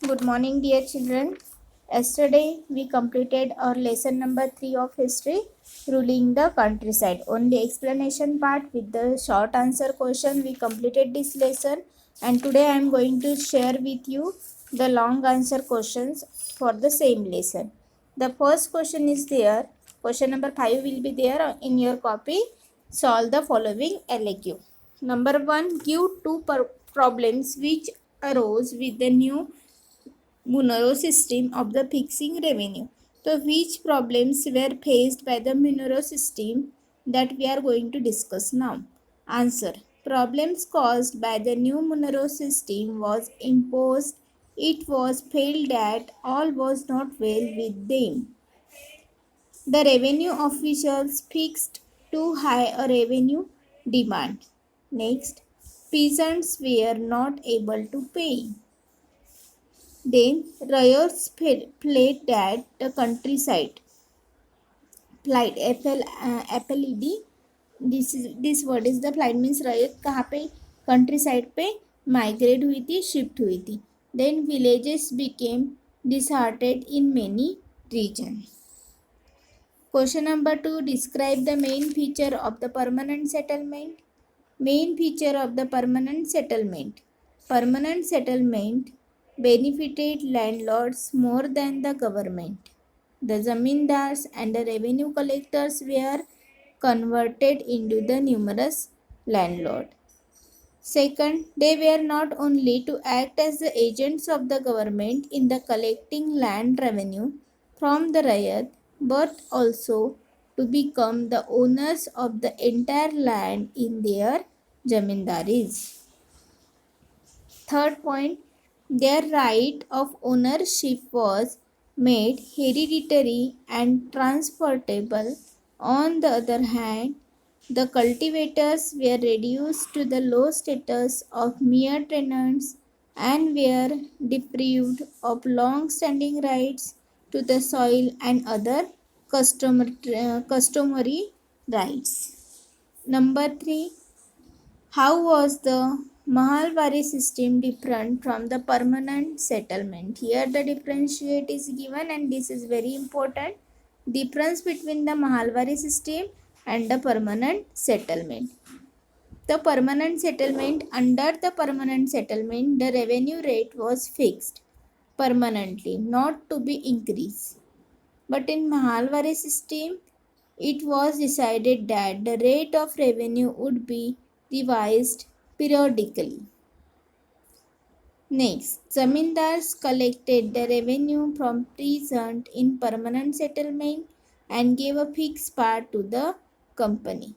Good morning, dear children. Yesterday we completed our lesson number 3 of history, ruling the countryside. Only explanation part with the short answer question we completed this lesson, and today I am going to share with you the long answer questions for the same lesson. The first question is there. Question number 5 will be there in your copy. Solve the following LQ. Number 1, give two problems which arose with the new Monero system of the fixing revenue. So which problems were faced by the Monero system that we are going to discuss now? Answer. Problems caused by the new Monero system was imposed. It was felt that all was not well with them. The revenue officials fixed too high a revenue demand. Next, peasants were not able to pay. Then riots played at the countryside. Plight FLED. This word is the plight means riot कहाँ पे countryside पे migrate हुई थी, shift हुई थी. Then villages became disheartened in many regions. Question number 2. Describe the main feature of the permanent settlement. Main feature of the permanent settlement. Permanent settlement benefited landlords more than the government. The zamindars and the revenue collectors were converted into the numerous landlords. Second, they were not only to act as the agents of the government in the collecting land revenue from the rayat, but also to become the owners of the entire land in their jamindaris. Third point, their right of ownership was made hereditary and transferable. On the other hand, the cultivators were reduced to the low status of mere tenants and were deprived of long-standing rights to the soil and other customary rights. Number 3. How was the Mahalwari system different from the permanent settlement? Here the differentiate is given and this is very important. Difference between the Mahalwari system and the permanent settlement. The permanent settlement, under the permanent settlement, the revenue rate was fixed permanently, not to be increased. But in Mahalwari system, it was decided that the rate of revenue would be revised periodically. Next, zamindars collected the revenue from peasants in permanent settlement and gave a fixed part to the company.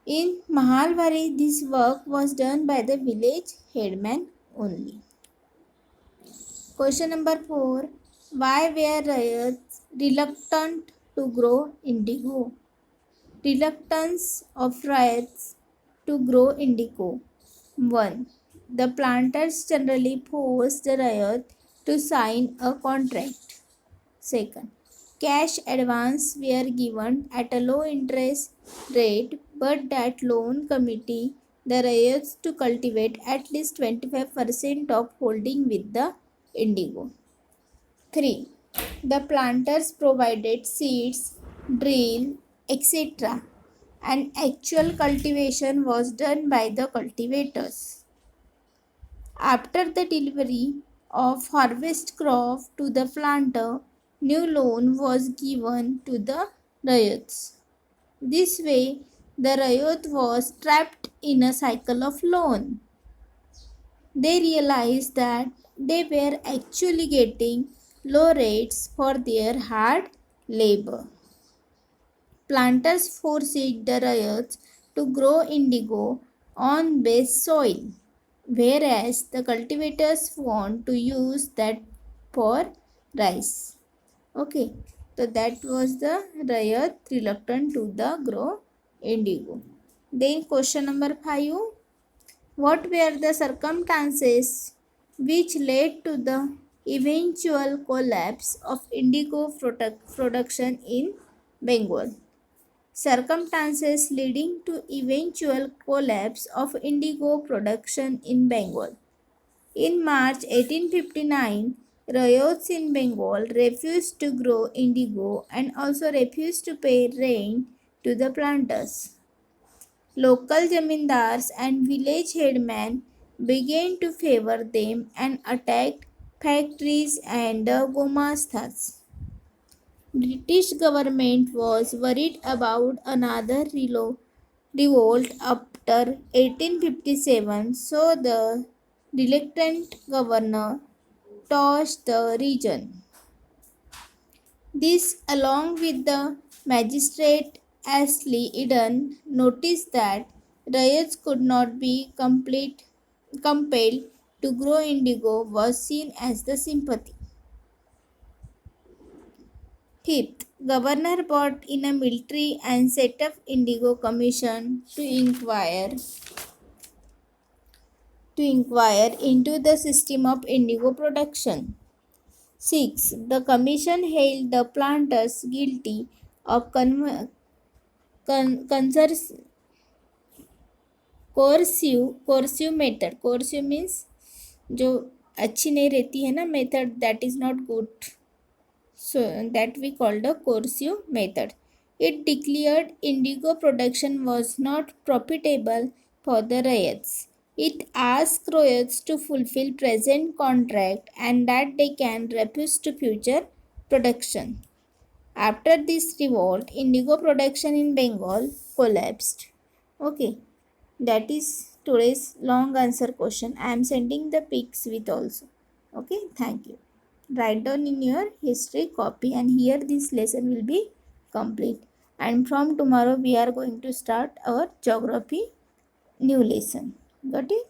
In Mahalwari, this work was done by the village headman only. Question number 4. Why were riots reluctant to grow indigo? Reluctance of riots to grow indigo. 1. The planters generally forced the riot to sign a contract. Second, cash advance were given at a low interest rate, but that loan committee the riots to cultivate at least 25% of holding with the indigo. 3. The planters provided seeds, drill, etc. and actual cultivation was done by the cultivators. After the delivery of harvest crop to the planter, new loan was given to the ryots. This way, the ryot was trapped in a cycle of loan. They realized that they were actually getting low rates for their hard labor. Planters forced the ryots to grow indigo on base soil, whereas the cultivators want to use that for rice. Okay, so that was the ryot reluctant to the grow indigo. Then question number 5. What were the circumstances which led to the eventual collapse of indigo production in Bengal? Circumstances leading to eventual collapse of indigo production in Bengal. In March 1859, riots in Bengal refused to grow indigo and also refused to pay rent to the planters. Local zamindars and village headmen began to favor them and attacked factories and gumastas. British government was worried about another revolt after 1857, so the reluctant governor torched the region. This, along with the magistrate Ashley Eden, noticed that riots could not be compelled to grow indigo, was seen as the sympathy. Fifth, governor brought in a military and set up Indigo Commission to inquire into the system of indigo production. 6. The commission held the planters guilty of coercive method. Coercive means जो अच्छी नहीं रहती है ना method, that is not good. So that we called a coercive method. It declared indigo production was not profitable for the riots. It asked riots to fulfill present contract and that they can refuse to future production. After this revolt, indigo production in Bengal collapsed. Okay, that is today's long answer question. I am sending the pics with also. Okay, thank you. Write down in your history copy and here this lesson will be complete. And from tomorrow we are going to start our geography new lesson. Got it?